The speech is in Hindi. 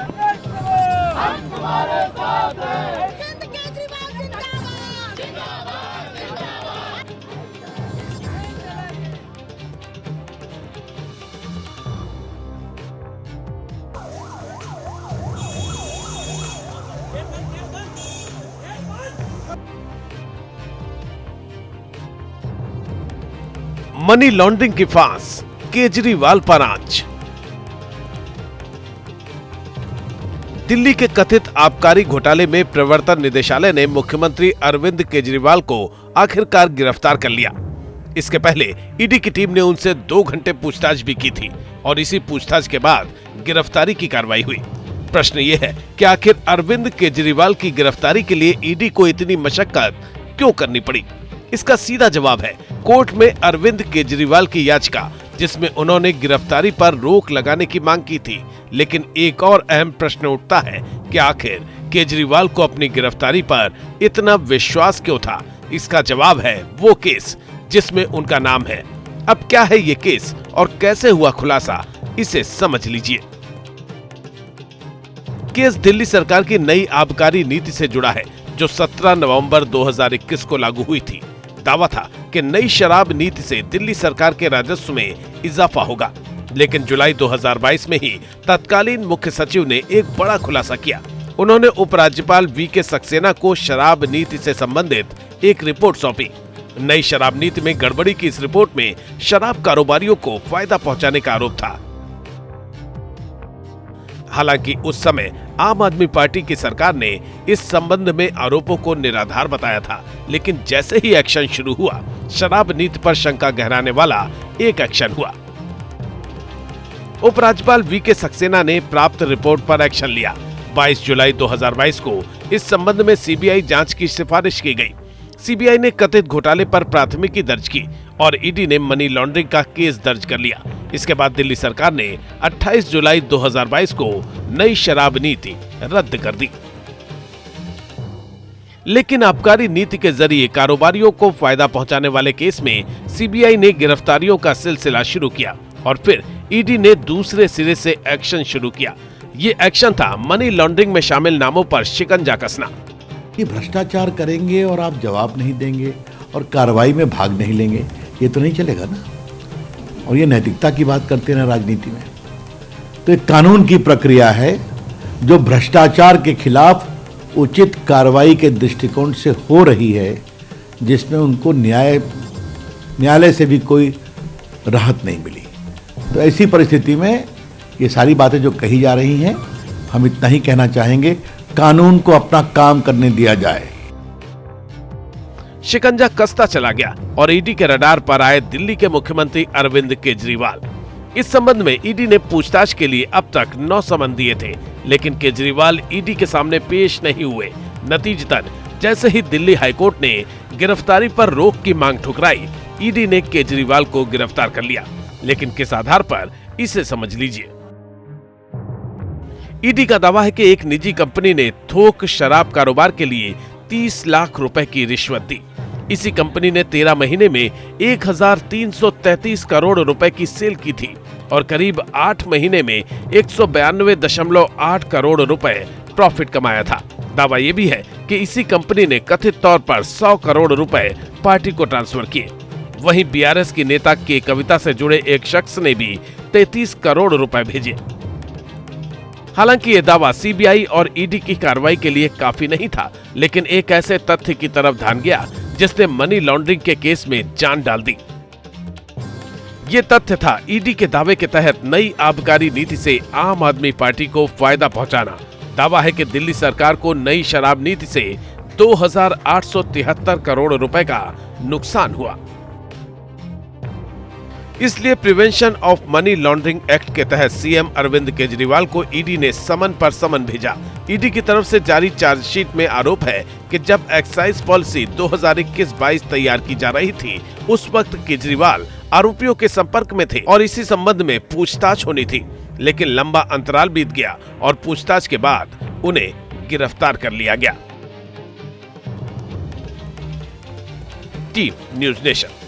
हम तुम्हारे साथ हैं। केजरीवाल जिंदाबाद जिंदाबाद जिंदाबाद। मनी लॉन्ड्रिंग की फांस केजरीवाल पर आंच। दिल्ली के कथित आबकारी घोटाले में प्रवर्तन निदेशालय ने मुख्यमंत्री अरविंद केजरीवाल को आखिरकार गिरफ्तार कर लिया। इसके पहले ईडी की टीम ने उनसे 2 घंटे पूछताछ भी की थी और इसी पूछताछ के बाद गिरफ्तारी की कार्रवाई हुई। प्रश्न ये है कि आखिर अरविंद केजरीवाल की गिरफ्तारी के लिए ईडी को इतनी मशक्कत क्यों करनी पड़ी? इसका सीधा जवाब है कोर्ट में अरविंद केजरीवाल की याचिका, जिसमें उन्होंने गिरफ्तारी पर रोक लगाने की मांग की थी। लेकिन एक और अहम प्रश्न उठता है कि आखिर केजरीवाल को अपनी गिरफ्तारी पर इतना विश्वास क्यों था? इसका जवाब है वो केस जिसमें उनका नाम है। अब क्या है ये केस और कैसे हुआ खुलासा, इसे समझ लीजिए। केस दिल्ली सरकार की नई आबकारी नीति से जुड़ा है जो 17 नवंबर 2021 को लागू हुई थी। दावा था कि नई शराब नीति से दिल्ली सरकार के राजस्व में इजाफा होगा, लेकिन जुलाई 2022 में ही तत्कालीन मुख्य सचिव ने एक बड़ा खुलासा किया। उन्होंने उपराज्यपाल वीके सक्सेना को शराब नीति से संबंधित एक रिपोर्ट सौंपी। नई शराब नीति में गड़बड़ी की इस रिपोर्ट में शराब कारोबारियों को फायदा पहुंचाने का आरोप था। हालांकि उस समय आम आदमी पार्टी की सरकार ने इस संबंध में आरोपों को निराधार बताया था, लेकिन जैसे ही एक्शन शुरू हुआ, शराब नीति पर शंका गहराने वाला एक एक्शन हुआ। उपराज्यपाल वीके सक्सेना ने प्राप्त रिपोर्ट पर एक्शन लिया। 22 जुलाई 2022 को इस संबंध में सीबीआई जांच की सिफारिश की गई। सीबीआई ने कथित घोटाले पर प्राथमिकी दर्ज की और ईडी ने मनी लॉन्ड्रिंग का केस दर्ज कर लिया। इसके बाद दिल्ली सरकार ने 28 जुलाई 2022 को नई शराब नीति रद्द कर दी। लेकिन आबकारी नीति के जरिए कारोबारियों को फायदा पहुंचाने वाले केस में सीबीआई ने गिरफ्तारियों का सिलसिला शुरू किया और फिर ईडी ने दूसरे सिरे से एक्शन शुरू किया। ये एक्शन था मनी लॉन्ड्रिंग में शामिल नामों पर शिकंजा कसना। ये भ्रष्टाचार करेंगे और आप जवाब नहीं देंगे और कार्रवाई में भाग नहीं लेंगे, ये तो नहीं चलेगा ना। और ये नैतिकता की बात करते हैं राजनीति में, तो एक कानून की प्रक्रिया है जो भ्रष्टाचार के खिलाफ उचित कार्रवाई के दृष्टिकोण से हो रही है, जिसमें उनको न्यायालय से भी कोई राहत नहीं मिली। तो ऐसी परिस्थिति में ये सारी बातें जो कही जा रही हैं, हम इतना ही कहना चाहेंगे, कानून को अपना काम करने दिया जाए। शिकंजा कसता चला गया और ईडी के रडार पर आए दिल्ली के मुख्यमंत्री अरविंद केजरीवाल। इस संबंध में ईडी ने पूछताछ के लिए अब तक 9 समन दिए थे, लेकिन केजरीवाल ईडी के सामने पेश नहीं हुए। नतीजतन जैसे ही दिल्ली हाईकोर्ट ने गिरफ्तारी पर रोक की मांग ठुकराई, ईडी ने केजरीवाल को गिरफ्तार कर लिया। लेकिन किस आधार पर, इसे समझ लीजिए। ईडी का दावा है कि एक निजी कंपनी ने थोक शराब कारोबार के लिए 30 लाख रुपए की रिश्वत दी। इसी कंपनी ने 13 महीने में 1333 करोड़ रुपए की सेल की थी और करीब 8 महीने में 192.8 करोड़ रुपए प्रॉफिट कमाया था। दावा यह भी है कि इसी कंपनी ने कथित तौर पर 100 करोड़ रुपए पार्टी को ट्रांसफर किए। वहीं बीआरएस की नेता के कविता से जुड़े एक शख्स ने भी 33 करोड़ रुपए भेजे। हालांकि ये दावा सीबीआई और ईडी की कार्रवाई के लिए काफी नहीं था, लेकिन एक ऐसे तथ्य की तरफ ध्यान गया जिसने मनी लॉन्ड्रिंग के केस में जान डाल दी। ये तथ्य था ईडी के दावे के तहत नई आबकारी नीति से आम आदमी पार्टी को फायदा पहुंचाना। दावा है कि दिल्ली सरकार को नई शराब नीति से 2873 करोड़ रुपए का नुकसान हुआ। इसलिए prevention of money laundering act के तहत सीएम अरविंद केजरीवाल को ईडी ने समन पर समन भेजा। ईडी की तरफ से जारी चार्जशीट में आरोप है कि जब एक्साइज पॉलिसी 2021-22 तैयार की जा रही थी, उस वक्त केजरीवाल आरोपियों के संपर्क में थे और इसी संबंध में पूछताछ होनी थी। लेकिन लंबा अंतराल बीत गया और पूछताछ के बाद उन्हें गिरफ्तार कर लिया गया। Team news nation.